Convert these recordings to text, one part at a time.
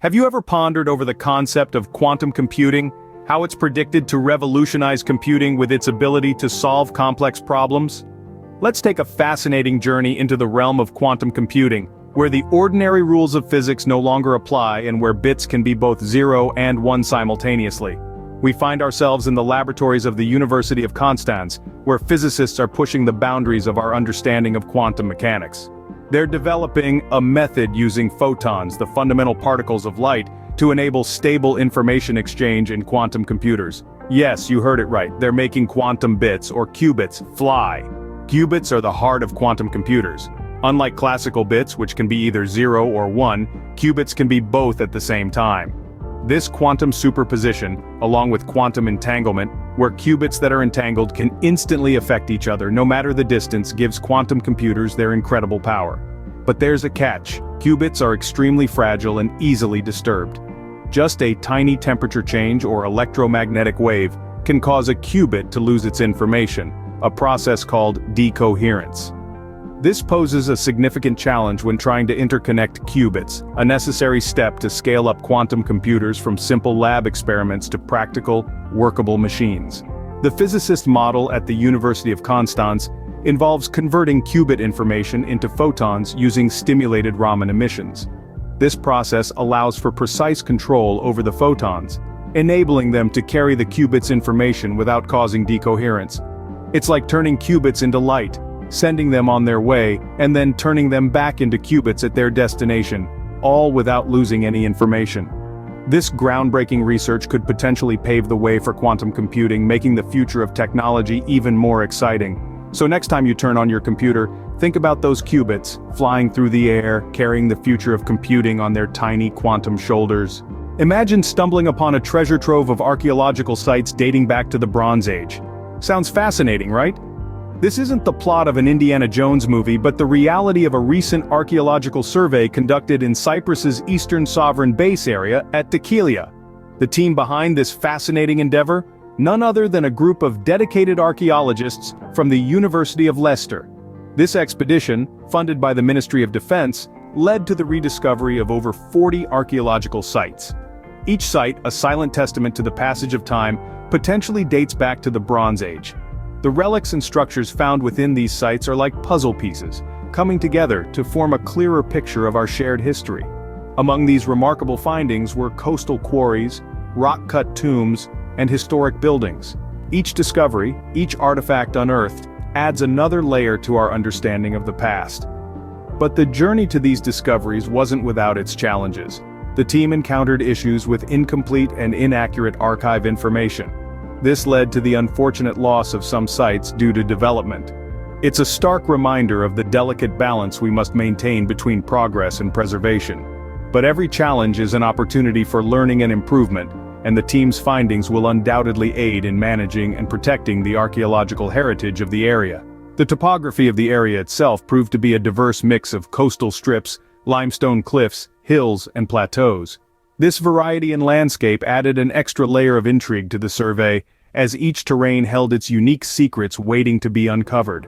Have you ever pondered over the concept of quantum computing, how it's predicted to revolutionize computing with its ability to solve complex problems? Let's take a fascinating journey into the realm of quantum computing, where the ordinary rules of physics no longer apply and where bits can be both 0 and 1 simultaneously. We find ourselves in the laboratories of the University of Konstanz, where physicists are pushing the boundaries of our understanding of quantum mechanics. They're developing a method using photons, the fundamental particles of light, to enable stable information exchange in quantum computers. Yes, you heard it right, they're making quantum bits, or qubits, fly. Qubits are the heart of quantum computers. Unlike classical bits, which can be either 0 or 1, qubits can be both at the same time. This quantum superposition, along with quantum entanglement, where qubits that are entangled can instantly affect each other no matter the distance, gives quantum computers their incredible power. But there's a catch: qubits are extremely fragile and easily disturbed. Just a tiny temperature change or electromagnetic wave can cause a qubit to lose its information, a process called decoherence. This poses a significant challenge when trying to interconnect qubits, a necessary step to scale up quantum computers from simple lab experiments to practical, workable machines. The physicist model at the University of Konstanz involves converting qubit information into photons using stimulated Raman emissions. This process allows for precise control over the photons, enabling them to carry the qubit's information without causing decoherence. It's like turning qubits into light, sending them on their way, and then turning them back into qubits at their destination, all without losing any information. This groundbreaking research could potentially pave the way for quantum computing, making the future of technology even more exciting. So next time you turn on your computer, think about those qubits, flying through the air, carrying the future of computing on their tiny quantum shoulders. Imagine stumbling upon a treasure trove of archaeological sites dating back to the Bronze Age. Sounds fascinating, right? This isn't the plot of an Indiana Jones movie, but the reality of a recent archaeological survey conducted in Cyprus's eastern sovereign base area at Dhekelia. The team behind this fascinating endeavor? None other than a group of dedicated archaeologists from the University of Leicester. This expedition, funded by the Ministry of Defense, led to the rediscovery of over 40 archaeological sites. Each site, a silent testament to the passage of time, potentially dates back to the Bronze Age. The relics and structures found within these sites are like puzzle pieces, coming together to form a clearer picture of our shared history. Among these remarkable findings were coastal quarries, rock-cut tombs, and historic buildings. Each discovery, each artifact unearthed, adds another layer to our understanding of the past. But the journey to these discoveries wasn't without its challenges. The team encountered issues with incomplete and inaccurate archive information. This led to the unfortunate loss of some sites due to development. It's a stark reminder of the delicate balance we must maintain between progress and preservation. But every challenge is an opportunity for learning and improvement, and the team's findings will undoubtedly aid in managing and protecting the archaeological heritage of the area. The topography of the area itself proved to be a diverse mix of coastal strips, limestone cliffs, hills, and plateaus. This variety in landscape added an extra layer of intrigue to the survey, as each terrain held its unique secrets waiting to be uncovered.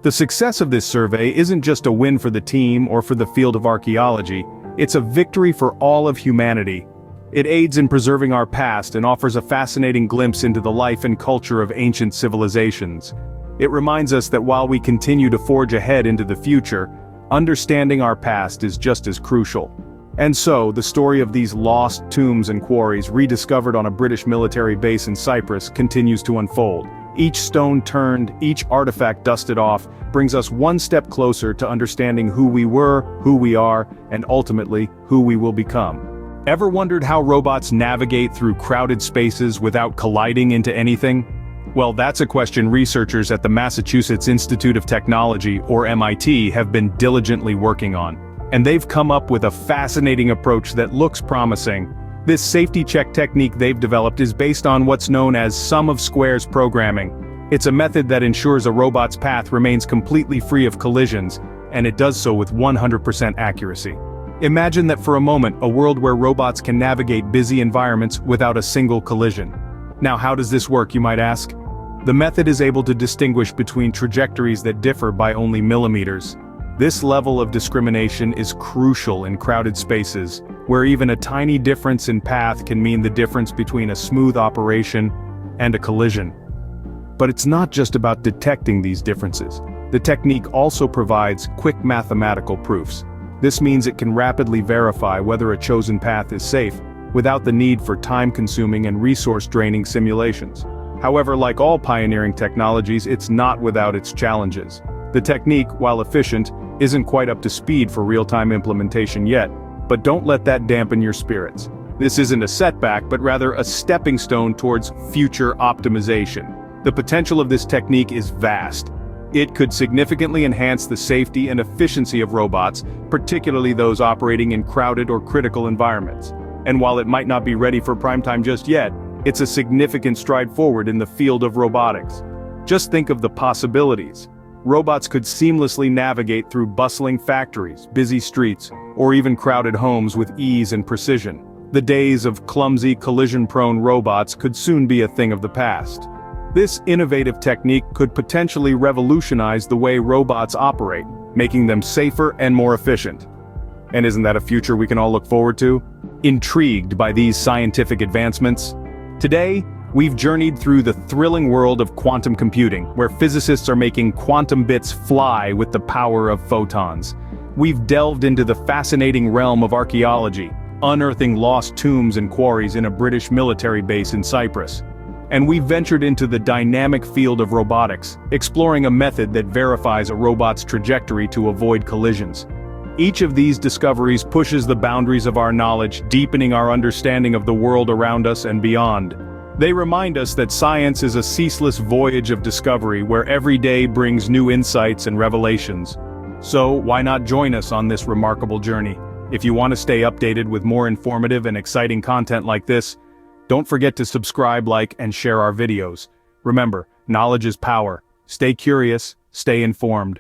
The success of this survey isn't just a win for the team or for the field of archaeology, it's a victory for all of humanity. It aids in preserving our past and offers a fascinating glimpse into the life and culture of ancient civilizations. It reminds us that while we continue to forge ahead into the future, understanding our past is just as crucial. And so, the story of these lost tombs and quarries rediscovered on a British military base in Cyprus continues to unfold. Each stone turned, each artifact dusted off, brings us one step closer to understanding who we were, who we are, and ultimately, who we will become. Ever wondered how robots navigate through crowded spaces without colliding into anything? Well, that's a question researchers at the Massachusetts Institute of Technology, or MIT, have been diligently working on. And they've come up with a fascinating approach that looks promising. This safety check technique they've developed is based on what's known as sum of squares programming. It's a method that ensures a robot's path remains completely free of collisions, and it does so with 100% accuracy. Imagine that for a moment, a world where robots can navigate busy environments without a single collision. Now, how does this work, you might ask? The method is able to distinguish between trajectories that differ by only millimeters. This level of discrimination is crucial in crowded spaces, where even a tiny difference in path can mean the difference between a smooth operation and a collision. But it's not just about detecting these differences. The technique also provides quick mathematical proofs. This means it can rapidly verify whether a chosen path is safe, without the need for time-consuming and resource-draining simulations. However, like all pioneering technologies, it's not without its challenges. The technique, while efficient, isn't quite up to speed for real-time implementation yet, but don't let that dampen your spirits. This isn't a setback, but rather a stepping stone towards future optimization. The potential of this technique is vast. It could significantly enhance the safety and efficiency of robots, particularly those operating in crowded or critical environments. And while it might not be ready for prime time just yet, it's a significant stride forward in the field of robotics. Just think of the possibilities. Robots could seamlessly navigate through bustling factories, busy streets, or even crowded homes with ease and precision. The days of clumsy, collision-prone robots could soon be a thing of the past. This innovative technique could potentially revolutionize the way robots operate, making them safer and more efficient. And isn't that a future we can all look forward to? Intrigued by these scientific advancements? Today, we've journeyed through the thrilling world of quantum computing, where physicists are making quantum bits fly with the power of photons. We've delved into the fascinating realm of archaeology, unearthing lost tombs and quarries in a British military base in Cyprus. And we've ventured into the dynamic field of robotics, exploring a method that verifies a robot's trajectory to avoid collisions. Each of these discoveries pushes the boundaries of our knowledge, deepening our understanding of the world around us and beyond. They remind us that science is a ceaseless voyage of discovery where every day brings new insights and revelations. So, why not join us on this remarkable journey? If you want to stay updated with more informative and exciting content like this, don't forget to subscribe, like, and share our videos. Remember, knowledge is power. Stay curious, stay informed.